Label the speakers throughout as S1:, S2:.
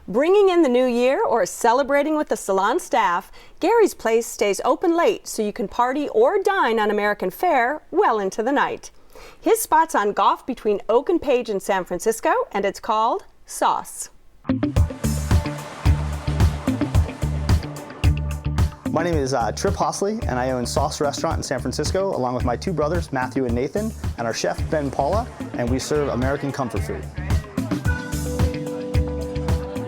S1: Bringing in the new year or celebrating with the salon staff, Gary's Place stays open late so you can party or dine on American fare well into the night. His spot's on Gulf between Oak and Page in San Francisco, and it's called Sauce.
S2: My name is Trip Hosley, and I own Sauce Restaurant in San Francisco, along with my two brothers, Matthew and Nathan, and our chef, Ben Paula, and we serve American comfort food.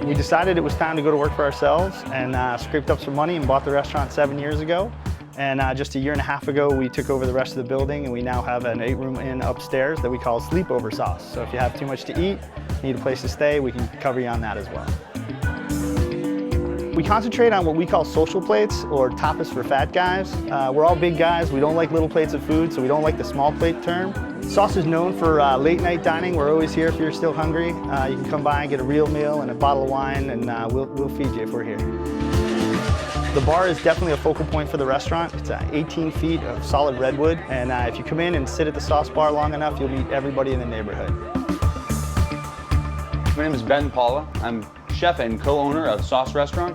S2: We decided it was time to go to work for ourselves and scraped up some money and bought the restaurant 7 years ago. And just a year and a half ago, we took over the rest of the building, and we now have an 8-room inn upstairs that we call Sleepover Sauce. So if you have too much to eat, need a place to stay, we can cover you on that as well. We concentrate on what we call social plates, or tapas for fat guys. We're all big guys. We don't like little plates of food, so we don't like the small plate term. Sauce is known for late night dining. We're always here if you're still hungry. You can come by and get a real meal and a bottle of wine, and we'll feed you if we're here. The bar is definitely a focal point for the restaurant. It's 18 feet of solid redwood, and if you come in and sit at the sauce bar long enough, you'll meet everybody in the neighborhood.
S3: My name is Ben Paula. I'm chef and co-owner of Sauce Restaurant.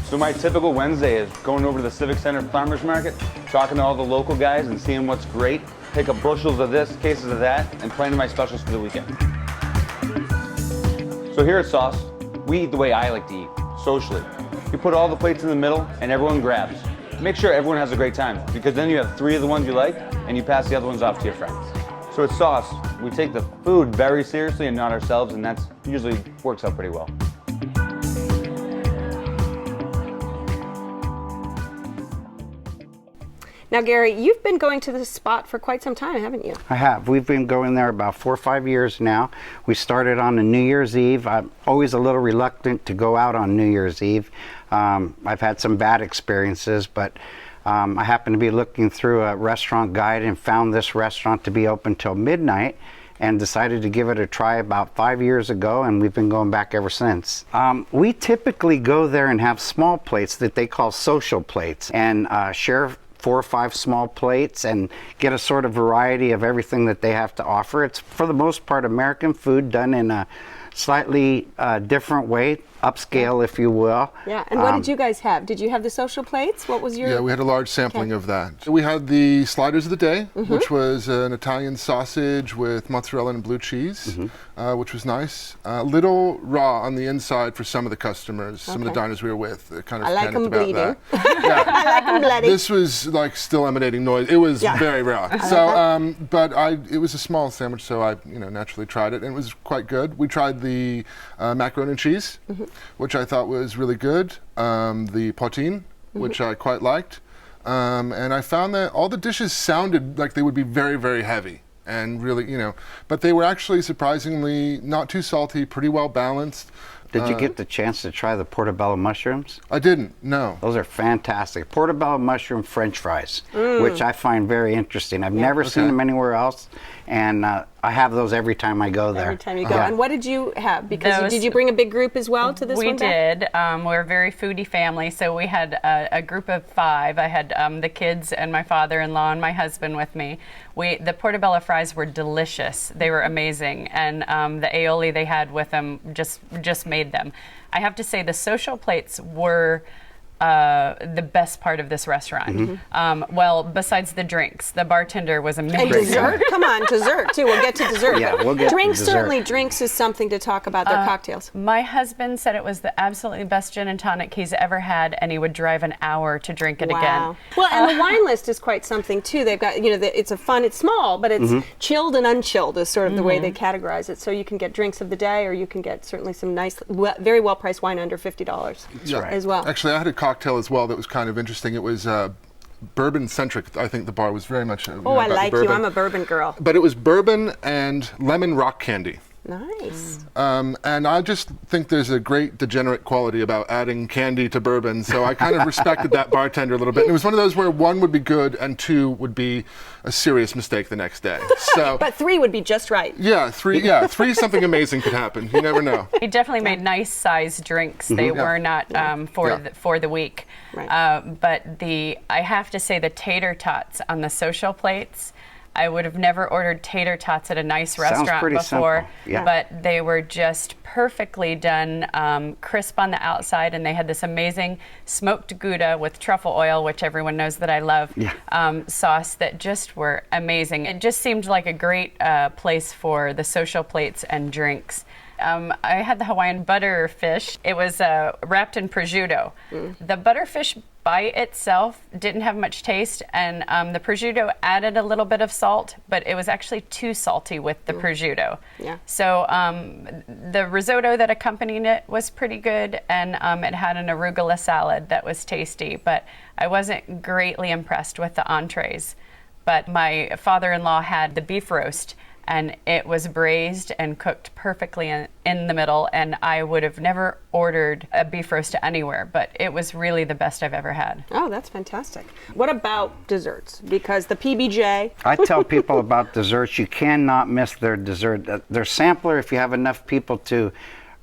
S3: So my typical Wednesday is going over to the Civic Center Farmers Market, talking to all the local guys and seeing what's great, pick up bushels of this, cases of that, and planning my specials for the weekend. So here at Sauce, we eat the way I like to eat, socially. You put all the plates in the middle and everyone grabs. Make sure everyone has a great time, because then you have 3 of the ones you like and you pass the other ones off to your friends. So at Sauce, we take the food very seriously and not ourselves, and that's usually works out pretty well.
S1: Now, Gary, you've been going to this spot for quite some time, haven't you?
S4: I have. We've been going there about 4 or 5 years now. We started on a New Year's Eve. I'm always a little reluctant to go out on New Year's Eve. I've had some bad experiences, but I happened to be looking through a restaurant guide and found this restaurant to be open till midnight, and decided to give it a try about 5 years ago, and we've been going back ever since. We typically go there and have small plates that they call social plates, and share 4 or 5 small plates and get a sort of variety of everything that they have to offer. It's for the most part American food done in a slightly different way, upscale, if you will.
S1: Yeah, and what did you guys have? Did you have the social plates? What was your...
S5: Yeah, we had a large sampling of that. So we had the sliders of the day, which was an Italian sausage with mozzarella and blue cheese, which was nice. A little raw on the inside for some of the customers, some of the diners we were with. Kind of
S1: I like them bleeding.
S5: That. Yeah.
S1: I like them bloody.
S5: This was like still emanating noise. It was very raw. So, but it was a small sandwich, so I, naturally tried it, and it was quite good. We tried the macaroni and cheese, which I thought was really good. The poutine, which I quite liked. And I found that all the dishes sounded like they would be very, very heavy. And really, but they were actually surprisingly not too salty, pretty well balanced.
S4: Did you get the chance to try the portobello mushrooms?
S5: I didn't, no.
S4: Those are fantastic. Portobello mushroom French fries, which I find very interesting. I've never seen them anywhere else, and I have those every time I go there.
S1: Every time you go. And what did you have? Because did you bring a big group as well to this one?
S6: We did. We're a very foodie family, so we had a group of 5. I had the kids and my father-in-law and my husband with me. The portobello fries were delicious. They were amazing, and the aioli they had with them just made them. I have to say the social plates were the best part of this restaurant. Well, besides the drinks, the bartender was amazing.
S1: And dessert? Come on, dessert too. We'll get to dessert.
S4: Yeah, we'll get
S1: drinks.
S4: to dessert.
S1: Certainly, drinks is something to talk about. Their cocktails.
S6: My husband said it was the absolutely best gin and tonic he's ever had, and he would drive an hour to drink it again.
S1: Well, and the wine list is quite something too. They've got, it's it's small, but it's chilled and unchilled is sort of the way they categorize it. So you can get drinks of the day, or you can get certainly some nice, very well priced wine under $50 as well.
S5: Actually, I had a cocktail as well that was kind of interesting. It was bourbon centric. I think the bar was very much.
S1: I like you. I'm a bourbon girl.
S5: But it was bourbon and lemon rock candy.
S1: Nice.
S5: And I just think there's a great degenerate quality about adding candy to bourbon, so I kind of respected that bartender a little bit. And it was one of those where 1 would be good and 2 would be a serious mistake the next day. So,
S1: but 3 would be just right.
S5: Yeah, 3 something amazing could happen. You never know.
S6: He definitely made nice sized drinks. They were not for the week. Right. But I have to say the tater tots on the social plates, I would have never ordered tater tots at a nice
S4: Sounds
S6: restaurant
S4: pretty
S6: before,
S4: simple. Yeah.
S6: but they were just perfectly done, crisp on the outside, and they had this amazing smoked Gouda with truffle oil, which everyone knows that I love, sauce that just were amazing. It just seemed like a great place for the social plates and drinks. I had the Hawaiian butterfish. It was wrapped in prosciutto. The butterfish by itself didn't have much taste, and the prosciutto added a little bit of salt, but it was actually too salty with the prosciutto.
S1: Yeah.
S6: So the risotto that accompanied it was pretty good, and it had an arugula salad that was tasty, but I wasn't greatly impressed with the entrees. But my father-in-law had the beef roast, and it was braised and cooked perfectly in the middle, and I would have never ordered a beef roast anywhere, but it was really the best I've ever had.
S1: Oh, that's fantastic. What about desserts? Because the PBJ...
S4: I tell people about desserts, you cannot miss their dessert. Their sampler, if you have enough people to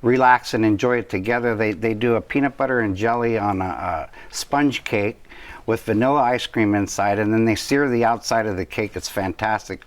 S4: relax and enjoy it together, they do a peanut butter and jelly on a sponge cake with vanilla ice cream inside, and then they sear the outside of the cake. It's fantastic.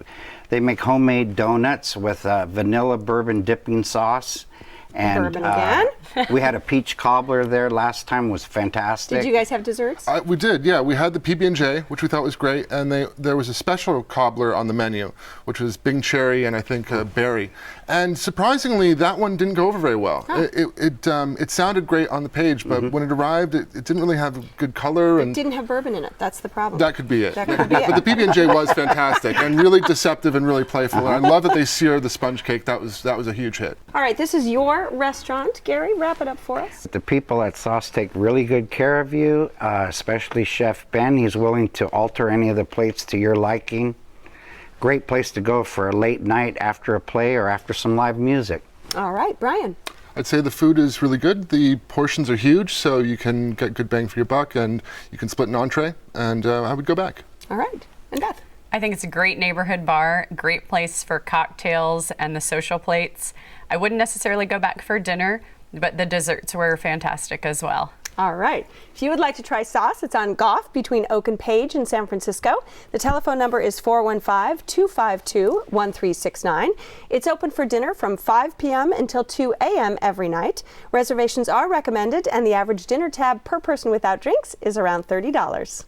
S4: They make homemade donuts with vanilla bourbon dipping sauce. And
S1: Bourbon again?
S4: we had a peach cobbler there last time, was fantastic.
S1: Did you guys have desserts?
S5: We did, yeah. We had the PB&J, which we thought was great, and there was a special cobbler on the menu, which was Bing Cherry and I think berry. And surprisingly, that one didn't go over very well.
S1: Huh.
S5: It sounded great on the page, but when it arrived, it didn't really have good color.
S1: It didn't have bourbon in it. That's the problem.
S5: That could be it.
S1: That could be it.
S5: But the PB&J was fantastic and really deceptive and really playful. And I love that they sear the sponge cake. That was a huge hit.
S1: All right, this is your restaurant. Gary, wrap it up for us.
S4: The people at Sauce take really good care of you, especially Chef Ben. He's willing to alter any of the plates to your liking. Great place to go for a late night after a play or after some live music.
S1: All right, Brian.
S5: I'd say the food is really good. The portions are huge, so you can get good bang for your buck, and you can split an entree, and I would go back.
S1: All right, and Beth.
S6: I think it's a great neighborhood bar, great place for cocktails and the social plates. I wouldn't necessarily go back for dinner, but the desserts were fantastic as well.
S1: All right. If you would like to try Sauce, it's on Goff between Oak and Page in San Francisco. The telephone number is 415-252-1369. It's open for dinner from 5 p.m. until 2 a.m. every night. Reservations are recommended, and the average dinner tab per person without drinks is around $30.